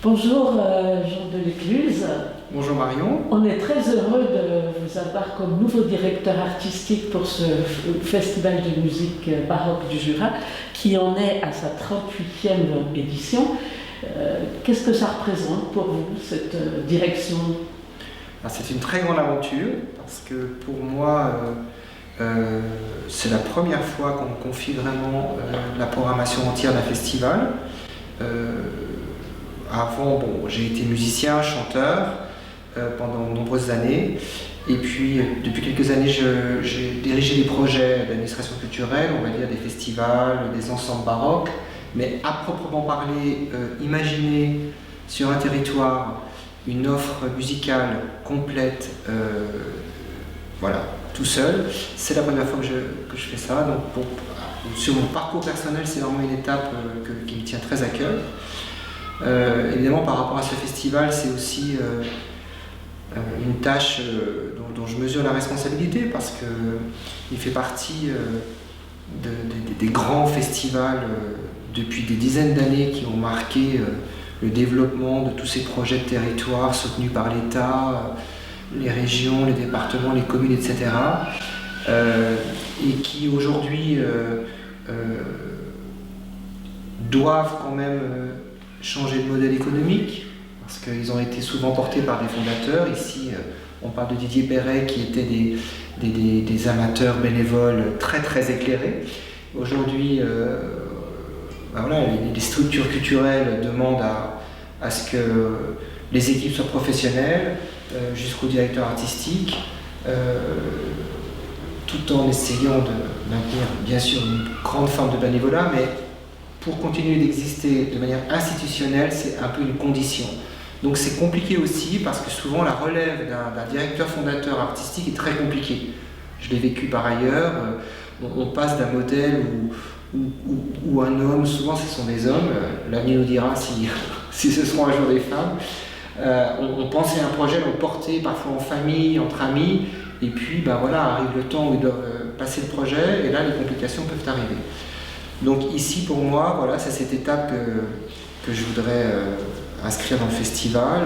Bonjour Jean de l'Écluse. Bonjour Marion. On est très heureux de vous avoir comme nouveau directeur artistique pour ce festival de musique baroque du Jura qui en est à sa 38e édition. Qu'est-ce que ça représente pour vous, cette direction? C'est une très grande aventure parce que pour moi, c'est la première fois qu'on me confie vraiment la programmation entière d'un festival. Avant, j'ai été musicien, chanteur pendant de nombreuses années. Et puis, depuis quelques années, j'ai dirigé des projets d'administration culturelle, on va dire des festivals, des ensembles baroques. Mais à proprement parler, imaginer sur un territoire une offre musicale complète, voilà, tout seul, c'est la première fois que je fais ça. Donc, sur mon parcours personnel, c'est vraiment une étape qui me tient très à cœur. Évidemment, par rapport à ce festival, c'est aussi une tâche dont je mesure la responsabilité parce qu'il fait partie des grands festivals depuis des dizaines d'années qui ont marqué le développement de tous ces projets de territoire soutenus par l'État, les régions, les départements, les communes, etc. Et qui aujourd'hui doivent quand même changer de modèle économique, parce qu'ils ont été souvent portés par des fondateurs. Ici, on parle de Didier Perret, qui étaient des amateurs bénévoles très très éclairés. Aujourd'hui, voilà, les structures culturelles demandent à ce que les équipes soient professionnelles, jusqu'au directeur artistique, tout en essayant de maintenir bien sûr une grande forme de bénévolat, mais pour continuer d'exister de manière institutionnelle, c'est un peu une condition. Donc c'est compliqué aussi parce que souvent la relève d'un directeur fondateur artistique est très compliquée. Je l'ai vécu par ailleurs. On passe d'un modèle où un homme, souvent ce sont des hommes, l'avenir nous dira si ce seront un jour des femmes, on pensait à un projet, on le portait parfois en famille, entre amis, et puis voilà, arrive le temps où ils doivent passer le projet, et là les complications peuvent arriver. Donc ici pour moi, voilà, c'est cette étape que je voudrais inscrire dans le festival.